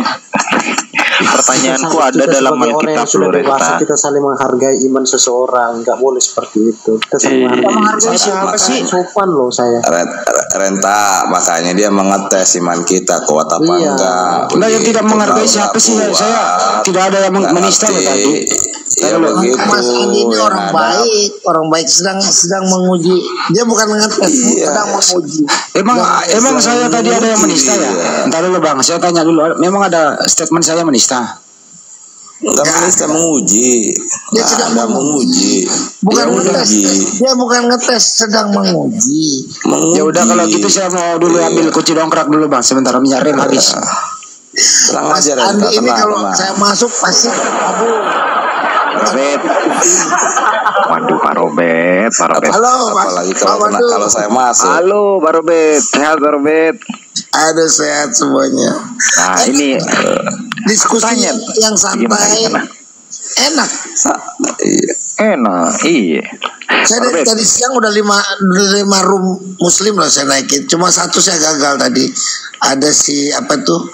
Pertanyaanku ada dalam Alkitab Loretta. Kita saling menghargai iman seseorang, nggak boleh seperti itu. Kita saling menghargai siapa sih? Sopan loh saya. Renta, makanya dia mengetes iman kita kuat apa enggak. Enggak, yang tidak menghargai siapa sih? Saya tidak ada yang menista tadi. Ya begitu. Mas Andi ini orang baik sedang menguji. Dia bukan ngetes, sedang menguji. Emang saya tadi ada yang menista ya? Entar dulu Bang, saya tanya dulu. Memang ada statement saya menista? Enggak menista, menguji. Dia sedang menguji. Bukan ngetes. Dia bukan ngetes, sedang menguji. Ya udah kalau gitu saya mau dulu ambil kunci dongkrak dulu Bang. Sebentar minyak rem habis. Mas Andi ini kalau saya masuk pasti Robert. Waduh Pak Robert. Halo Mas. Apalagi kalau saya masuk. Halo Pak Robert. Sehat Pak Robert. Aduh, sehat semuanya. Nah ini diskusi yang santai. Enak. Iya. Saya dari tadi siang udah 5 room muslim loh saya naikin. Cuma satu saya gagal tadi. Ada si apa tuh?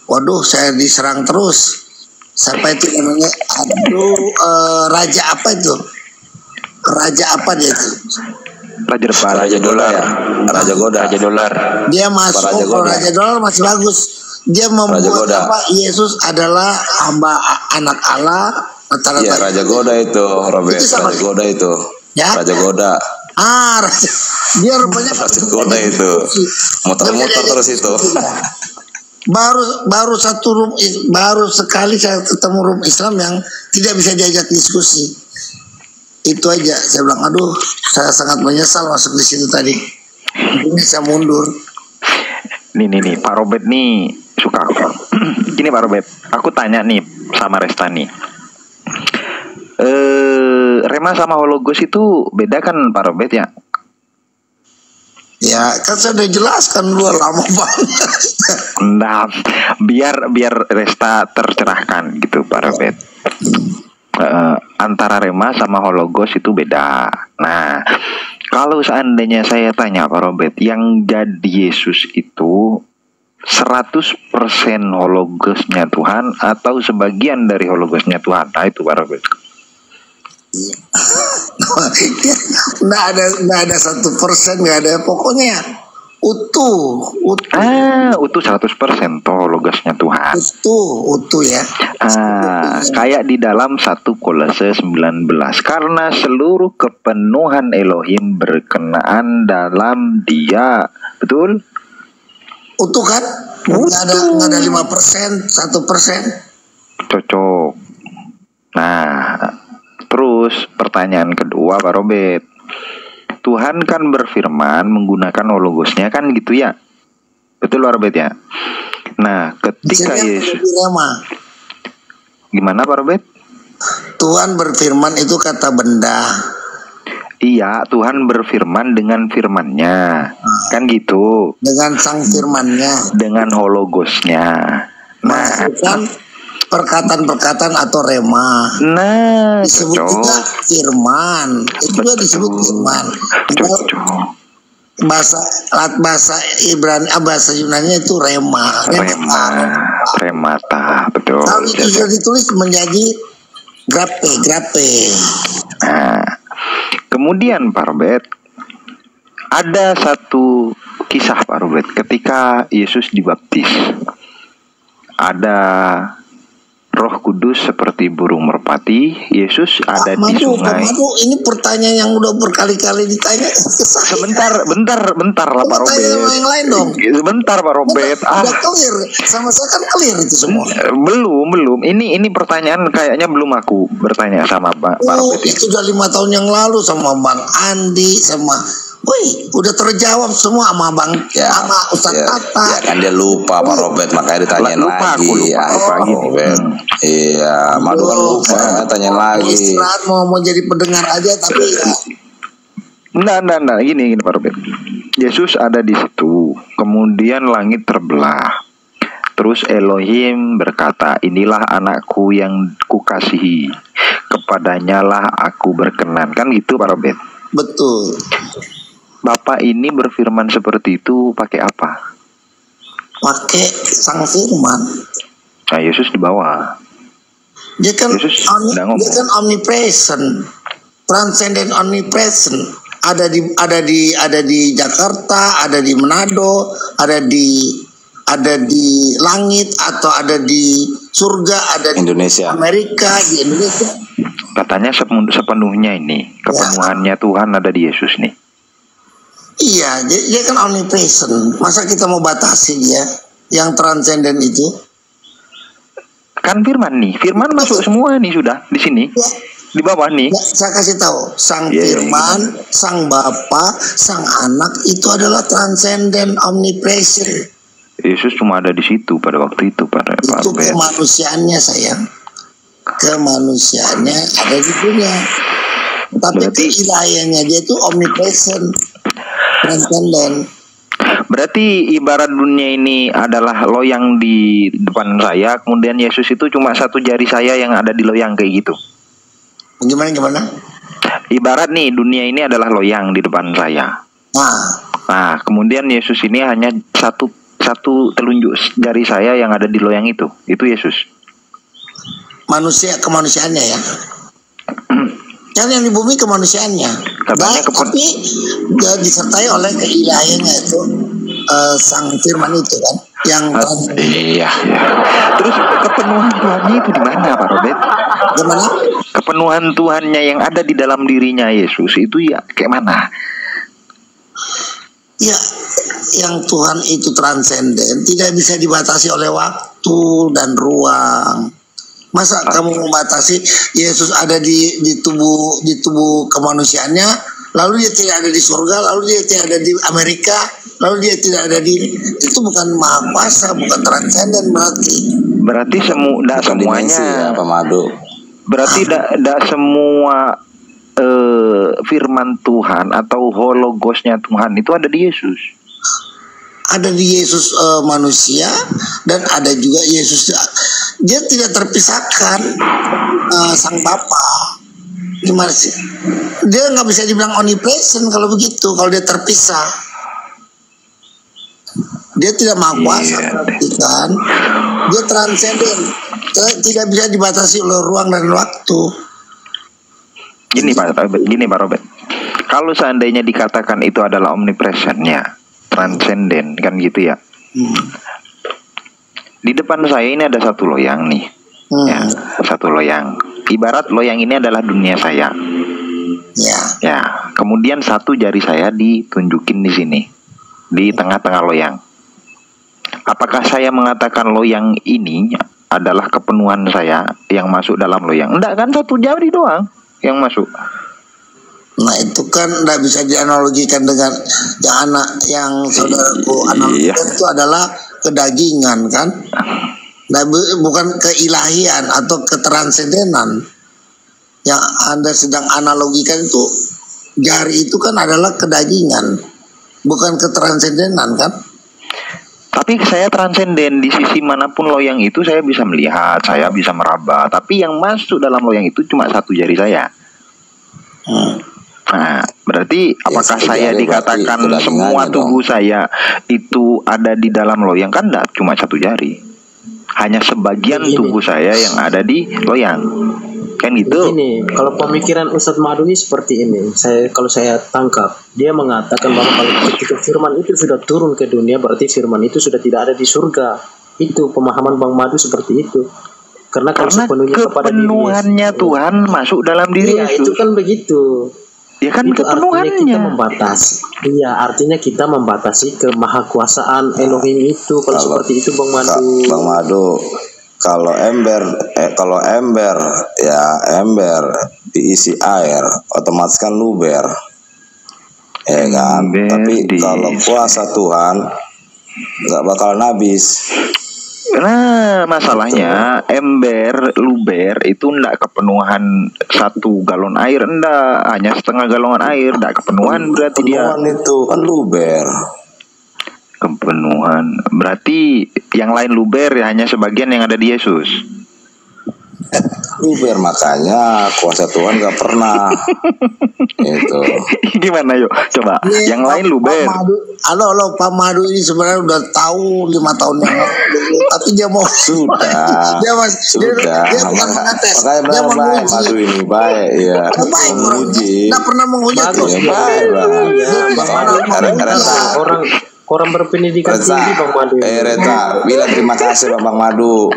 Waduh, saya diserang terus. Siapa itu namanya? Aduh, raja apa itu? Raja apa dia itu? Raja depan. Raja dolar. Raja Goda. Raja dolar. Dia masuk kalau Raja dolar masih bagus. Dia membuat apa? Yesus adalah hamba anak Allah. Iya, Raja Goda itu, Robert. Raja Goda itu. Ya? Raja Goda. Raja. Dia rupanya Raja Goda itu. Muter-muter terus itu. Baru sekali saya ketemu room Islam yang tidak bisa diajak diskusi. Itu aja saya bilang, aduh, saya sangat menyesal masuk di situ tadi. Ini saya mundur. Nih Pak Robert nih suka aku. Gini Pak Robert, aku tanya nih sama Resta nih. Rema sama hologos itu beda kan Pak Robert ya? Ya kan saya udah jelaskan dulu lama banget. Nah, biar Resta tercerahkan gitu Pak Robert. Antara Rema sama hologos itu beda. Nah, kalau seandainya saya tanya Pak Robert, yang jadi Yesus itu 100% hologosnya Tuhan atau sebagian dari hologosnya Tuhan? Nah itu Pak Robert. Nggak ada 1%, nggak ada, pokoknya utuh. Utuh 100% toh hologosnya Tuhan. Utuh ya. Kayak di dalam 1 Kolose 19, karena seluruh kepenuhan Elohim berkenaan dalam Dia. Betul? Utuh kan? Nggak ada 5%, 1%. Cocok. Nah, terus pertanyaan kedua Pak Robert, Tuhan kan berfirman menggunakan hologosnya kan gitu ya, betul Pak Robert ya? Nah ketika Yesus, gimana Pak Robert? Tuhan berfirman itu kata benda. Iya, Tuhan berfirman dengan firman-Nya, kan gitu. Dengan sang firman-Nya, dengan hologosnya. Nah, kan perkataan-perkataan atau rema. Nah, disebut juga firman. Itu juga disebut firman. Bahasa Ibrani, bahasa Yunani itu rema. Remata, betul. Kalau itu sudah ditulis menjadi grape. Nah, kemudian Pak Robert, ada satu kisah Pak Robert ketika Yesus dibaptis. Ada Roh Kudus seperti burung merpati. Yesus ada di sungai. Ini pertanyaan yang udah berkali-kali ditanya. Bentar lah Pak Robert. Yang lain dong. Sebentar Pak Robert. Udah clear. Sama saya kan clear itu semua. Belum. Ini pertanyaan kayaknya belum aku bertanya sama Pak Robert. Itu udah 5 tahun yang lalu sama Bang Andi sama. Wih, udah terjawab semua sama Bang sama Ustadz Tata. Ya kan dia lupa Pak Robert, makanya ditanyain lagi. Iya, Madu kan lupa, tanyain lagi. Istirahat mau jadi pendengar aja tapi ya. Nah, gini Pak Robert. Yesus ada di situ, kemudian langit terbelah. Terus Elohim berkata, inilah anakku yang kukasihi, kepadanya lah aku berkenan. Kan gitu Pak Robert? Betul. Bapak ini berfirman seperti itu pakai apa? Pakai sang firman. Nah, Yesus di bawah. Dia kan omnipresent, transcendent omnipresent. Ada di Jakarta, ada di Manado, ada di langit atau ada di surga, ada di Indonesia, Amerika, di Indonesia. Katanya sepenuhnya ini kepenuhannya Tuhan ada di Yesus nih. Iya, dia kan omnipresent. Masa kita mau batasi dia yang transcendent itu? Kan firman nih, firman masuk semua nih sudah di sini. Ya. Di bawah nih. Ya, saya kasih tahu, sang firman, sang Bapa, sang Anak itu adalah transcendent omnipresent. Yesus cuma ada di situ pada waktu itu pada itu kemanusiaannya sayang. Kemanusiaannya ada di dunia. Tapi keilahiyahnya dia itu omnipresent. Transcendent. Berarti ibarat dunia ini adalah loyang di depan saya, kemudian Yesus itu cuma satu jari saya yang ada di loyang kayak gitu. Gimana? Ibarat nih dunia ini adalah loyang di depan saya. Nah, kemudian Yesus ini hanya satu telunjuk jari saya yang ada di loyang itu. Itu Yesus. kemanusiaannya ya. Yang di bumi kemanusiaannya. Tapi disertai oleh keilahiannya itu sang firman itu kan. Iya. Terus kepenuhan Tuhannya itu di mana, Pak Robert? Gimana? Kepenuhan Tuhannya yang ada di dalam dirinya Yesus itu ya kayak mana? Ya, yang Tuhan itu transenden, tidak bisa dibatasi oleh waktu dan ruang. Masa kamu membatasi Yesus ada di tubuh kemanusiaannya, lalu dia tidak ada di surga, lalu dia tidak ada di Amerika, lalu dia tidak ada di itu bukan maha kuasa, bukan transenden berarti. Berarti semuanya ya, Pak Madu. Berarti tidak semua firman Tuhan atau hologosnya Tuhan itu ada di Yesus. Ada di Yesus manusia dan ada juga Yesus, dia tidak terpisahkan sang Bapa. Gimana sih? Dia nggak bisa dibilang omnipresent kalau begitu, kalau dia terpisah. Dia tidak maha kuasa, kan? Dia transenden, tidak bisa dibatasi oleh ruang dan waktu. Gini Pak Robert, kalau seandainya dikatakan itu adalah omnipresentnya, transenden kan gitu ya. Di depan saya ini ada satu loyang nih, ya, satu loyang. Ibarat loyang ini adalah dunia saya. Ya, kemudian satu jari saya ditunjukin di sini, di tengah-tengah loyang. Apakah saya mengatakan loyang ini adalah kepenuhan saya yang masuk dalam loyang? Enggak kan, satu jari doang yang masuk. Nah itu kan tidak bisa dianalogikan dengan yang saudaraku analogikan itu adalah kedagingan kan, bukan keilahian atau ketransendenan. Yang Anda sedang analogikan itu jari itu kan adalah kedagingan, bukan ketransendenan kan. Tapi saya transenden, di sisi manapun loyang itu saya bisa melihat, saya bisa meraba. Tapi yang masuk dalam loyang itu cuma satu jari saya. Nah, berarti apakah saya dikatakan semua tubuh saya itu ada di dalam loyang? Kan enggak, cuma satu jari. Hanya sebagian tubuh saya yang ada di loyang. Kan gitu. Ini kalau pemikiran Ustadz Madu ini seperti ini. Kalau saya tangkap, dia mengatakan bahwa kalau ketika firman itu sudah turun ke dunia, berarti firman itu sudah tidak ada di surga. Itu pemahaman Bang Madu seperti itu. Karena sepenuhnya kepada kepenuhannya Tuhan masuk dalam diri Yesus. Itu kan begitu. Ya kan, itu kepenuhannya. Kita membatasi. Iya, artinya kita membatasi kemahakuasaan Elohim itu. Kalau seperti itu Bang Madu. Bang Madu, kalau ember diisi air, otomatis kan luber, ya kan? Tapi kalau kuasa Tuhan nggak bakalan habis. Nah, masalahnya luber itu enggak kepenuhan 1 galon air, enggak, hanya setengah galon air, enggak kepenuhan berarti kepenuhan dia. Itu kan luber. Kepenuhan berarti yang lain luber ya, hanya sebagian yang ada di Yesus. Luber, makanya kuasa Tuhan gak pernah. Itu. Gimana yuk? Coba. Ini yang lain luber. Halo Pak Madu ini sebenarnya udah tahu 5 tahun yang lalu, tapi dia mau sudah. dia bukan mengetes. Dia menguji. Madu ini baik ya. Baik menguji. Tidak pernah menghujat loh. Baik. Orang berpendidikan tinggi Bang Madu. Reta, bilang terima kasih Bang Madu.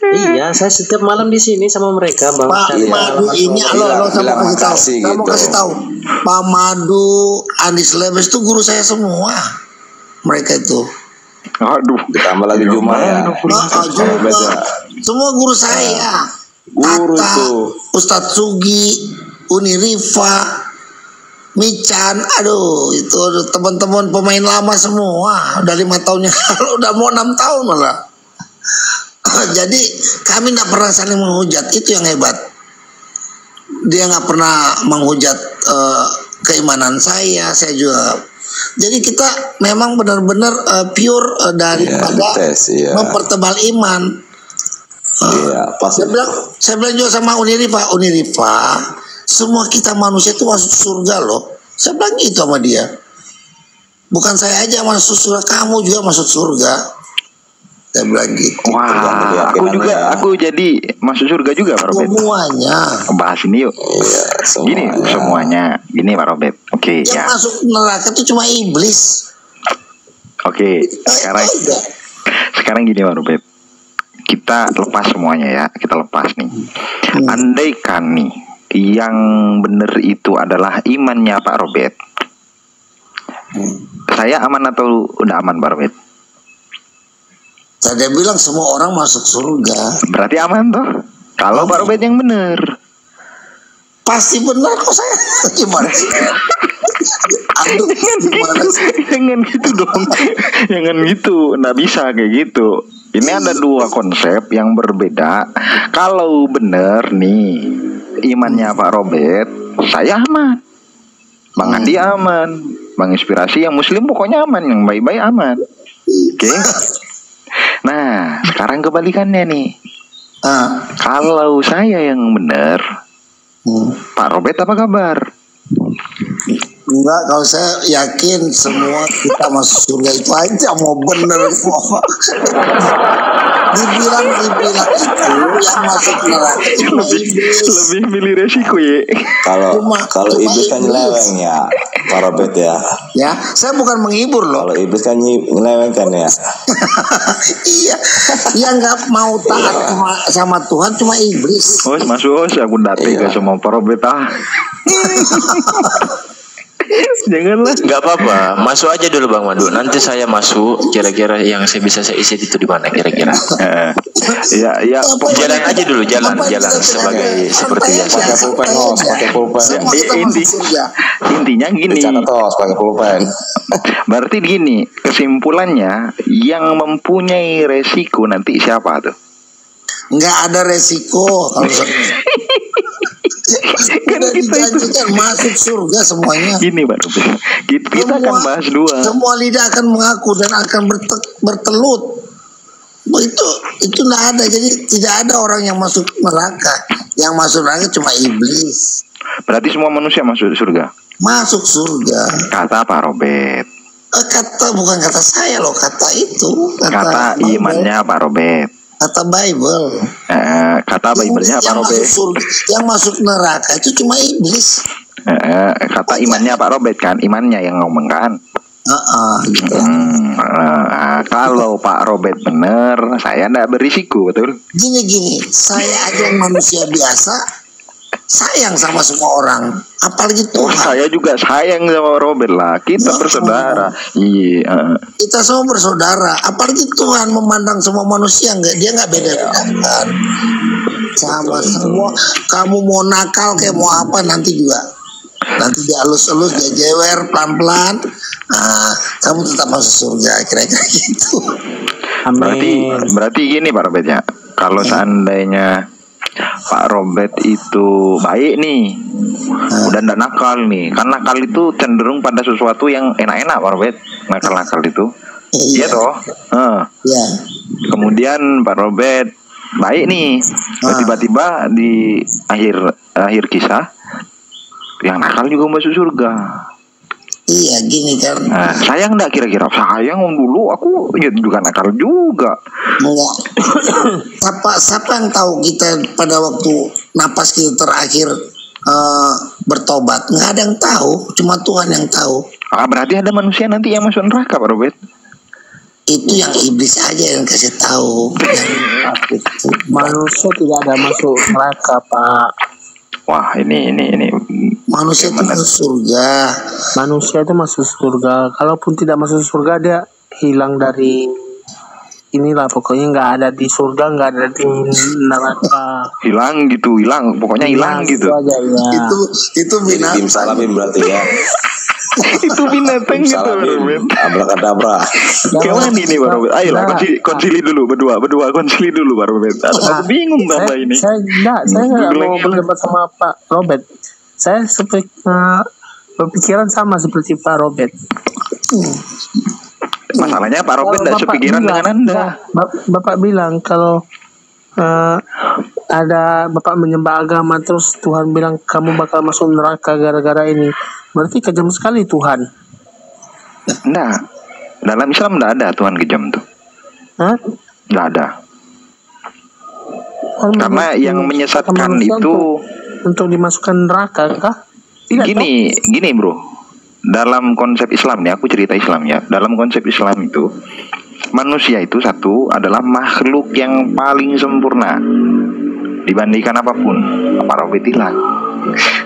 Iya, saya setiap malam di sini sama mereka Bang. Pak Madu ini saya mau kasih tahu. Pak Madu, Andis Lebes itu guru saya semua. Mereka itu. Aduh, ditambah lagi Juma ya. Semua guru saya. Guru itu Ustadz Sugi, Uni Rifa, Mican, aduh itu teman-teman pemain lama semua, udah 5 tahun yang lalu, udah mau 6 tahun malah. Jadi kami tidak pernah saling menghujat, itu yang hebat. Dia nggak pernah menghujat keimanan saya juga. Jadi kita memang benar-benar pure daripada mempertebal iman. Saya bilang juga sama Unirifa, semua kita manusia itu masuk surga loh. Saya bilang gitu sama dia. Bukan saya aja masuk surga, kamu juga masuk surga. Saya bilang gitu. Wah, aku jadi masuk surga juga Pak Robert. Semuanya. Bahas ini yuk. Iya, Gini semuanya. Gini Pak Robert. Oke, Yang ya. masuk neraka itu cuma iblis. Oke, sekarang gini Pak Robert. Kita lepas semuanya ya. Kita lepas nih. Andaikan nih yang benar itu adalah imannya Pak Robert. Saya aman atau udah aman Pak Robert? Saya bilang semua orang masuk surga. Berarti aman toh? Kalau Pak Robert yang benar. Pasti benar kok saya. Gimana sih? Aduh, gimana sih? Jangan gitu dong. Jangan gitu. Nggak bisa kayak gitu. Ini ada dua konsep yang berbeda. Kalau benar nih imannya Pak Robert, saya aman. Bang Andi aman. Bang Inspirasi yang muslim pokoknya aman. Yang baik-baik aman. Oke. Nah, sekarang kebalikannya nih. Kalau saya yang benar, Pak Robert apa kabar? Enggak, kalau saya yakin semua kita masuk surga itu aja mau bener semua. Dibilang itu yang masuk neraka cuma iblis. Lebih milih resiko ya. Kalau iblis kan nyeleweng ya, Pak Robert ya. Ya, saya bukan menghibur loh. Kalau iblis kan nyeleweng kan ya. Iya, yang nggak mau taat sama Tuhan cuma iblis. Masuk aku dati gak sama Pak Robert Janganlah. Nggak apa-apa, masuk aja dulu Bang Madu. Nanti saya masuk. Kira-kira yang saya bisa saya isi itu di mana kira-kira? Ya, jalan aja dulu, jalan sebagai seperti biasa. Pakai pulpen. Intinya gini. Pakai pulpen. Berarti gini, kesimpulannya yang mempunyai resiko nanti siapa tuh? Nggak ada resiko kalau Kan udah kita dijanjikan masuk surga semuanya. Gini Pak Robert, kita akan bahas dua. Semua lidah akan mengaku dan akan bertelut. Itu nggak ada. Jadi tidak ada orang yang masuk neraka. Yang masuk neraka cuma iblis. Berarti semua manusia masuk surga? Masuk surga. Kata Pak Robert. Bukan kata saya loh, kata itu. Kata imannya Pak Robert. Kata Bible. Kata Bible-nya Pak Robert. Yang masuk neraka itu cuma iblis. Kata imannya Pak Robert kan, imannya yang ngomong kan. Gitu. Kalau Pak Robert bener, saya nggak berisiko, betul? Gini, saya aja yang manusia biasa sayang sama semua orang, apalagi Tuhan. Saya juga sayang sama Robert lah. Kita bersaudara. Iya. Kita semua bersaudara. Apalagi Tuhan memandang semua manusia dia nggak beda-bedakan. Sama semua. Kamu mau nakal kayak mau apa nanti juga. Nanti dihalus-halus, dia jewer pelan-pelan. Kamu tetap masuk surga, kira-kira gitu. Berarti gini Pak Robert ya. Kalau seandainya Pak Robert itu baik nih, udah ndak nakal nih. Kan nakal itu cenderung pada sesuatu yang enak-enak Pak Robert. Nakal-nakal itu. Iya toh. Iya. Kemudian Pak Robert baik nih, tiba-tiba di akhir kisah yang nakal juga masuk surga. Iya gini kan. Sayang enggak kira-kira? Sayang dulu aku juga nakal juga. Enggak. Siapa yang tahu kita pada waktu napas kita terakhir bertobat? Nggak ada yang tahu, cuma Tuhan yang tahu. Berarti ada manusia nanti yang masuk neraka Pak Robert? Itu yang iblis aja yang kasih tahu. Manusia tidak ada masuk neraka Pak. Wah ini manusia itu masuk surga. Manusia itu masuk surga. Kalaupun tidak masuk surga dia hilang dari inilah, pokoknya nggak ada di surga, nggak ada di neraka. Hilang pokoknya hilang gitu. Aja, ya. Itu binatang. Salamin berarti ya. Itu binatang gitu Robert. Abrakadabra. Gimana ini Pak Robert? Ayolah konsili dulu berdua konsili dulu Pak Robert. Aku bingung tambah ini. Saya nggak mau berdebat sama Pak Robert. Saya berpikiran sama seperti Pak Robert. Masalahnya Pak Robert tidak sepikiran dengan Anda. Bapak bilang kalau ada Bapak menyembah agama terus Tuhan bilang kamu bakal masuk neraka gara-gara ini, berarti kejam sekali Tuhan. Nah, dalam Islam tidak ada Tuhan kejam tuh. Nggak ada. Karena yang menyesatkan itu untuk dimasukkan neraka kah? Tidak, gini bro, dalam konsep Islam nih, aku cerita Islam ya. Dalam konsep Islam itu, manusia itu satu adalah makhluk yang paling sempurna dibandingkan apapun. Pak Robert hilang.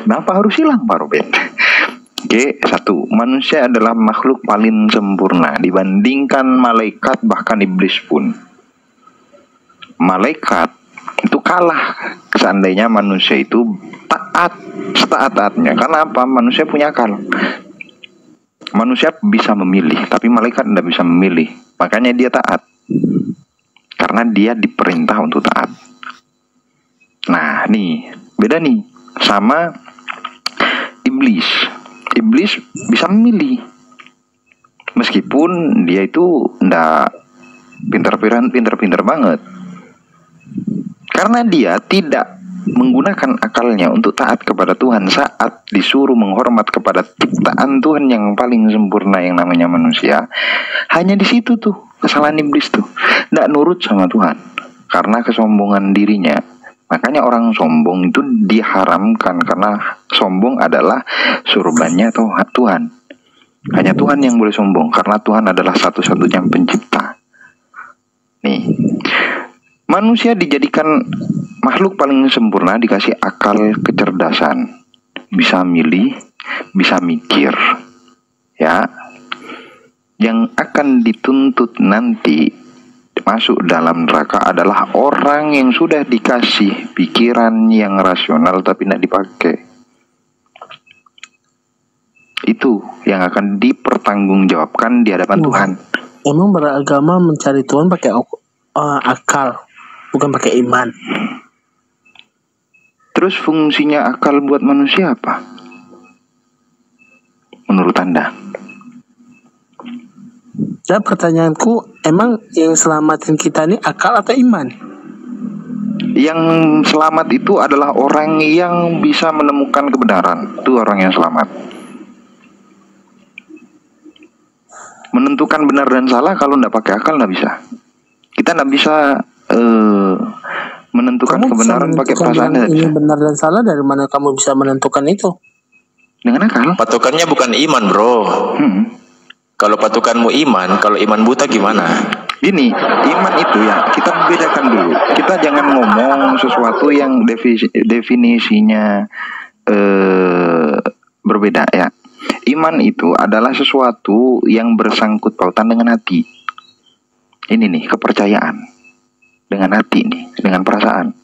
Kenapa harus hilang Pak Robert? Oke, satu, manusia adalah makhluk paling sempurna dibandingkan malaikat, bahkan iblis pun. Malaikat itu kalah seandainya manusia itu taat setaat-taatnya. Karena apa? Manusia punya akal. Manusia bisa memilih, tapi malaikat tidak bisa memilih. Makanya dia taat, karena dia diperintah untuk taat. Nah nih, beda nih sama iblis. Iblis bisa memilih, meskipun dia itu ndak pinter-pinter banget, karena dia tidak menggunakan akalnya untuk taat kepada Tuhan saat disuruh menghormat kepada ciptaan Tuhan yang paling sempurna yang namanya manusia. Hanya di situ tuh kesalahan iblis tuh, ndak nurut sama Tuhan karena kesombongan dirinya. Makanya orang sombong itu diharamkan, karena sombong adalah surbannya Tuhan. Hanya Tuhan yang boleh sombong, karena Tuhan adalah satu-satunya pencipta. Nih, manusia dijadikan makhluk paling sempurna, dikasih akal kecerdasan, bisa milih, bisa mikir. Ya, yang akan dituntut nanti masuk dalam neraka adalah orang yang sudah dikasih pikiran yang rasional tapi tidak dipakai. Itu yang akan dipertanggungjawabkan di hadapan Tuhan. Emang beragama mencari Tuhan pakai akal, bukan pakai iman. Terus fungsinya akal buat manusia apa? Menurut Anda? Dan pertanyaanku, emang yang selamatin kita ini akal atau iman? Yang selamat itu adalah orang yang bisa menemukan kebenaran. Itu orang yang selamat. Menentukan benar dan salah kalau tidak pakai akal tidak bisa. Kita tidak bisa menentukan kebenaran pakai perasaan. Ini benar dan salah, dari mana kamu bisa menentukan itu? Dengan akal. Patokannya bukan iman, bro. Kalau patokanmu iman, kalau iman buta gimana? Ini iman itu ya, kita bedakan dulu. Kita jangan ngomong sesuatu yang definisinya berbeda ya. Iman itu adalah sesuatu yang bersangkut pautan dengan hati. Ini nih, kepercayaan dengan hati nih, dengan perasaan.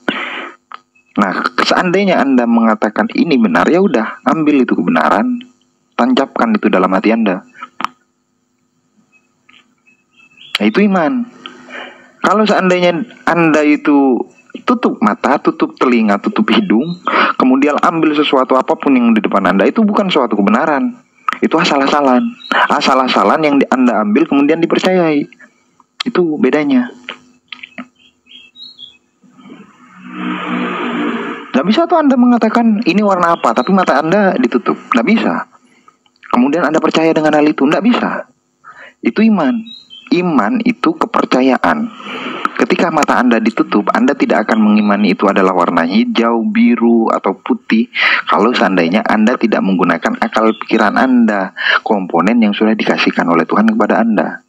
Nah, seandainya Anda mengatakan ini benar, ya udah, ambil itu kebenaran, tancapkan itu dalam hati Anda. Nah, itu iman. Kalau seandainya Anda itu tutup mata, tutup telinga, tutup hidung, kemudian ambil sesuatu apapun yang di depan Anda, itu bukan suatu kebenaran. Itu asal-asalan. Asal-asalan yang Anda ambil kemudian dipercayai. Itu bedanya. Gak bisa tuh Anda mengatakan ini warna apa, tapi mata Anda ditutup. Gak bisa. Kemudian Anda percaya dengan hal itu. Gak bisa. Itu iman. Iman itu kepercayaan. Ketika mata Anda ditutup, Anda tidak akan mengimani itu adalah warna hijau, biru, atau putih. Kalau seandainya Anda tidak menggunakan akal pikiran Anda, komponen yang sudah dikasihkan oleh Tuhan kepada Anda.